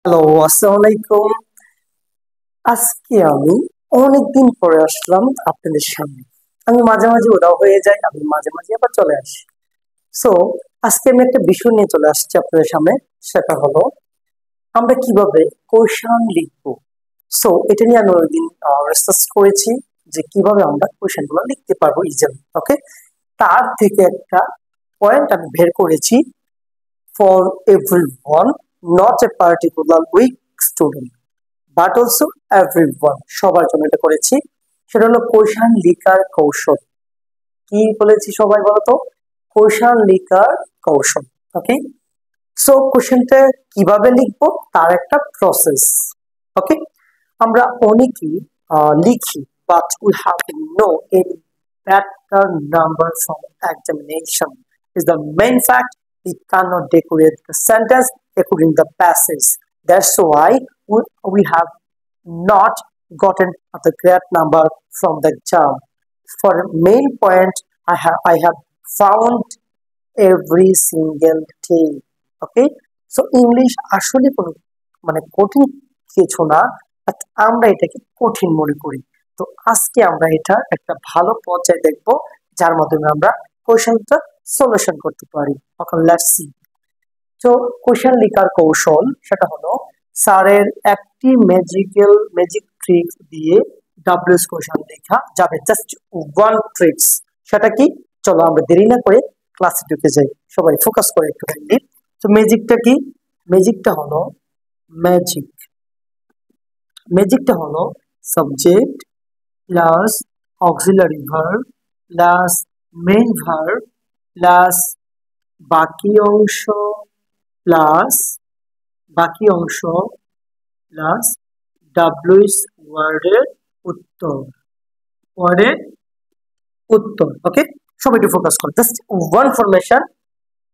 Hello, আসসালামু আলাইকুম। আজকে আমি অনেকদিন পরে আসলাম আপনাদের সামনে। আমি মাঝে মাঝে উধাও হয়ে যাই, আমি মাঝে মাঝে আবার চলে আসি। সো আজকে আমি একটা বিষয় নিয়ে চলে আসছি আপনাদের সামনে। সেটা হলো আমরা কিভাবে কোয়েশ্চেন লিখবো। সো এটা নিয়ে আমি অনেকদিন রিসার্চ করেছি যে কিভাবে আমরা কোয়েশ্চেন গুলো লিখতে পারবো ইজিলি। ওকে, তার থেকে একটা পয়েন্ট আমি বের করেছি for everyone, not a particular week student but also everyone, সবার জন্য এটা করেছি। সেটা হলো কোয়েশ্চেন লিখার কৌশল। কি বলেছি সবাই বলতো? কোয়েশ্চেন লিখার কৌশল। ওকে, সো কোয়েশ্চেনটা কিভাবে লিখবো তার একটা প্রসেস। ওকে, আমরা অনেকেই লিখি, but we have no any pattern number from examination is the main fact. We cannot decorate the sentence according the passage. That's why we have not gotten the correct number from the exam. For main point, I have found every single day. Okay, so English আসলে কোনো কঠিন কিছু না, but আমরা এটাকে কঠিন মনে করি। তো আজকে আমরা এটা একটা ভালো পর্যায়ে দেখবো যার মাধ্যমে আমরা কোশ্চেনটা সলিউশন করতে পারি। এখন লেটস সি। তো কোশ্চেন লেখার কৌশল সেটা হলো স্যারের একটি ম্যাজিক ট্রিক দিয়ে ডাব্লিউএস কোশ্চেন লেখা যাবে, জাস্ট ওয়ান ট্রিক্স। সেটা কি? চলো আমরা দেরি না করে ক্লাসে ঢুকে যাই। সবাই ফোকাস করে একটু কাইন্ডলি। তো ম্যাজিকটা কি? ম্যাজিকটা হলো ম্যাজিক ম্যাজিকটা হলো subject plus auxiliary verb plus main verb plus বাকি অংশ প্লাস বাকি অংশ প্লাস ডাব্লিউএস উত্তর ওয়ার্ডের উত্তর। ওকে, সবাই একটু ফোকাস করো, জাস্ট ওয়ান ফরমেশন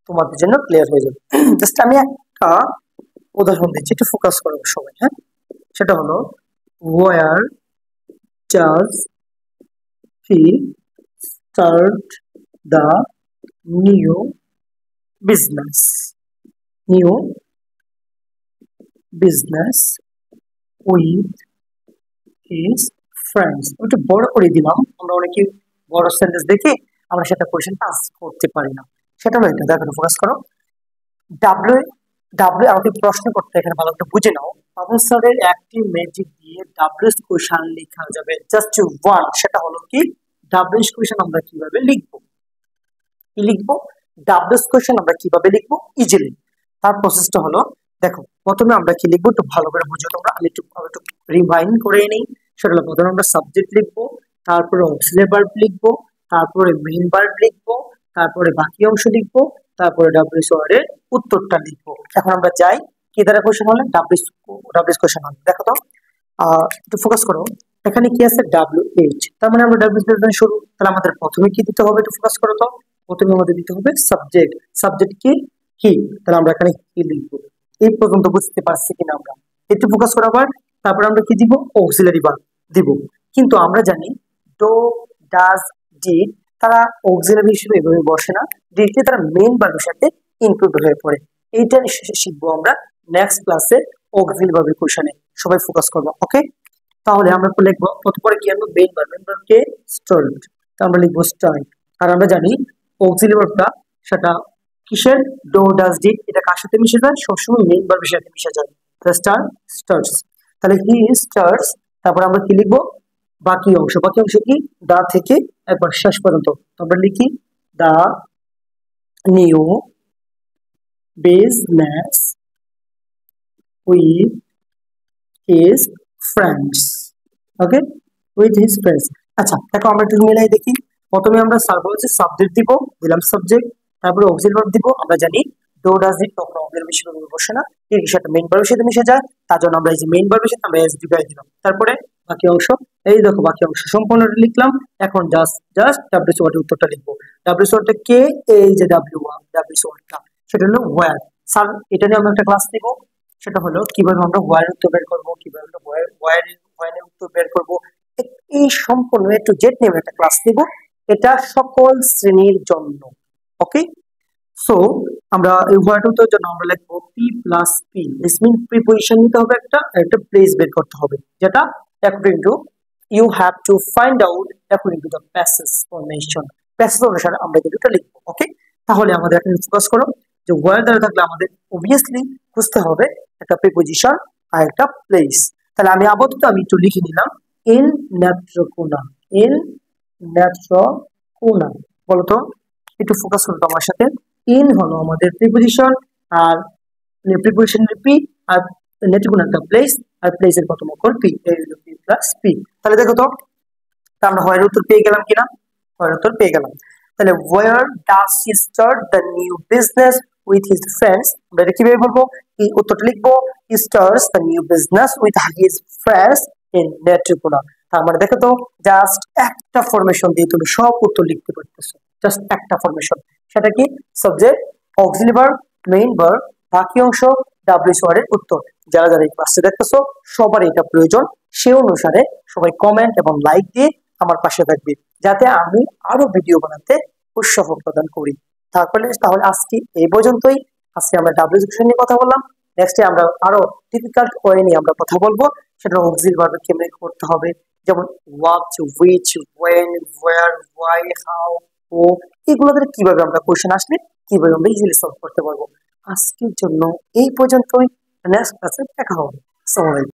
তোমাদের জন্য ক্লিয়ার হয়ে যাবে। জাস্ট আমি একটা উদাহরণ দিচ্ছি, একটু ফোকাস করো সবাই। হ্যাঁ, সেটা হলো where does he start the new business new business with his friends. একটু বড় করে দিলাম, আমরা অনেকে বড় সেন্টেন্স দেখে আমরা সেটা কোয়েশ্চেনটা আনসার করতে পারি না। সেটা হলো এটা, দেখো ফোকাস করো। ডাব্লিউ ডাব্লিউ আমাকে প্রশ্ন করতে, এখানে ভালো করে বুঝে নাও। পাবন স্যারের একটি ম্যাজিক দিয়ে ডাব্লিউএস কোয়েশ্চেন লেখা যাবে, জাস্ট ওয়ান। সেটা হলো কি? ডাব্লিউএস কোয়েশ্চেন আমরা কিভাবে লিখবো? কি লিখবো? ডাব্লিউএস কোয়েশ্চেন আমরা কিভাবে লিখবো ইজিলি? তার প্রসেসটা হলো, দেখো প্রথমে আমরা কি লিখবো একটু ভালো করে বুঝো তোমরা। আমি একটু রিভাইন্ড করে নিই। সেটা হলো প্রথমে আমরা সাবজেক্ট লিখবো, তারপরে অক্সিলারি ভার্ব লিখবো, তারপরে মেইন ভার্ব লিখবো, তারপরে বাকি অংশ লিখবো, তারপরে ডাব্লিউএস ওয়ার্ডের উত্তরটা লিখবো। এখন আমরা যাই কি দ্বারা কোশ্চেন হলে ডাব্লিউএস কোশ্চেন হলে। দেখো তো, একটু ফোকাস করো। এখানে কি আছে? ডাব্লিউএইচ, তার মানে আমরা ডাব্লিউএইচ শুরু। তাহলে আমাদের প্রথমে কি দিতে হবে? একটু ফোকাস করো তো। প্রথমে আমাদের দিতে হবে সাবজেক্ট। সাবজেক্ট কি? কি। তাহলে আমরা এখানে কি লিখবো? এই পর্যন্ত বুঝতে পারছি কিনা আমরা? একটু ফোকাস করো আবার। তারপর আমরা কি দিব? অক্সিলারি ভার্ব দিব। কিন্তু আমরা জানি ডো, ডাজ, ডিড তারা অক্সিলারি হিসেবে এভাবে বসে না, ডিরেক্টলি তারা মেইন ভার্বের সাথে ইনক্লুড হয়ে পড়ে। এইটা শিখবো আমরা নেক্সট ক্লাসে অক্সিলারি ভার্বের কোশ্চেনে। সবাই ফোকাস করবো। ওকে, তাহলে আমরা লিখবো প্রথমে কি আনবো? Main verb. মেইন ভার্ব কে? স্টার্ট। তা আমরা লিখবো স্টার্ট। আর আমরা জানি অক্সিলারি ভার্বটা সেটা কিসের? ডো, ডাজ, ডিড এটা কার সাথে মিশে যায়? সবসময় মেইন ভার্বের সাথে মিশে যায়। স্টার্টস। তাহলে হি স্টার্টস। তারপর আমরা কি লিখবো? বাকি অংশ। বাকি অংশ কি? দা থেকে একবার শেষ পর্যন্ত আমরা লিখি the new business with his friends. Okay, with his friends. আচ্ছা দেখো, আমরা একটু মিলাই দেখি। প্রথমে আমরা সাবজেক্ট দিব, দিলাম সাবজেক্ট। তারপরে অক্সিলারি ভার্ব দিব। আমরা জানি ডো, ডাজ, ডিড কখনো অক্সিলারি হিসেবে বসে না, এর সাথে মেইন ভার্বের সাথে মিশে যায়। তার জন্য আমরা এই যে মেইন ভার্বের সাথে আমরা এস ডিভাইড দিলাম। তারপরে বাকি অংশ, এই দেখো বাকি অংশ সম্পূর্ণ লিখলাম। এখন জাস্ট ডাব্লিউএস ওয়ার্ডের উত্তরটা লিখবো। ডাব্লিউএস ওয়ার্ডটা কে? এই যে ডাব্লিউএস ওয়ার্ডটা সেটা হলো ওয়্যার। স্যার এটা নিয়ে আমরা একটা ক্লাস নিব। সেটা হলো কিভাবে আমরা ওয়্যার উত্তর বের করবো, কিভাবে আমরা ওয়্যারের উত্তর বের করবো। এই সম্পূর্ণ একটু জেড নিয়ে একটা ক্লাস নিব। এটা সকল শ্রেণীর জন্য। ওকে, সো আমরা এই ওয়ার্ডটার জন্য আমরা লিখবো P plus P. This mean preposition নিতে হবে, একটা একটা প্লেস বের করতে হবে, যেটা according to you have to find out according to the passage formation. Passage অনুসারে আমরা কিন্তু এটা লিখবো। ওকে, তাহলে আমাদের এখানে ফোকাস করো যে ওয়ার্ড দ্বারা থাকলে আমাদের অবভিয়াসলি খুঁজতে হবে একটা প্রিপোজিশন আর একটা প্লেস। তাহলে আমি আপাতত আমি একটু লিখে নিলাম এল নেত্রকোনা। এল নেত্রকোনা, বলতো একটু ফোকাস করতো আমার সাথে। ইন হলো আমাদের প্রিপোজিশন, আর প্রিপোজিশন পি, আর নেত্রকোনা একটা প্লেস, আর প্লেসের প্রথম অক্ষর পি, এই হলো পি প্লাস পি। তাহলে দেখো তো আমরা হয় উত্তর পেয়ে গেলাম কিনা, হয় উত্তর পেয়ে গেলাম। তাহলে where does he start the new business with his friends, আমরা এটা কিভাবে বলবো, এই উত্তরটা লিখবো he starts the new business with his friends in Netrokona. তার মানে দেখো তো জাস্ট একটা ফরমেশন দিয়ে তুমি সব উত্তর লিখতে পারতেছো, জাস্ট একটা ফরমেশন। সেটা কি, subject, auxiliary verb, main verb, বাকি অংশ ডাব্লিউএস ওয়ার্ডের উত্তর। যারা যারা এই ক্লাসটা দেখতেছো সবার এটা প্রয়োজন, সে অনুসারে সবাই কমেন্ট এবং লাইক দিয়ে আমার পাশে থাকবে, যাতে আমি আরো ভিডিও বানাতে উৎসাহ প্রদান করি। তাহলে আজকে এই পর্যন্তই। আজকে আমরা ডাব্লিউএস নিয়ে কথা বললাম। নেক্সটে আমরা আরো ডিফিকাল্ট ওয়ে নিয়ে আমরা কথা বলবো, সেটা অক্সিলারি ভার্বে কেমনে করতে হবে, যেমন what, which, when, where, why, how, ও, এগুলোদের কিভাবে আমরা কোশ্চেন আসলে কিভাবে আমরা ইজিলি সলভ করতে পারবো। আজকের জন্য এই পর্যন্তই, নেক্সট ক্লাসে দেখা হবে। আসসালামু আলাইকুম।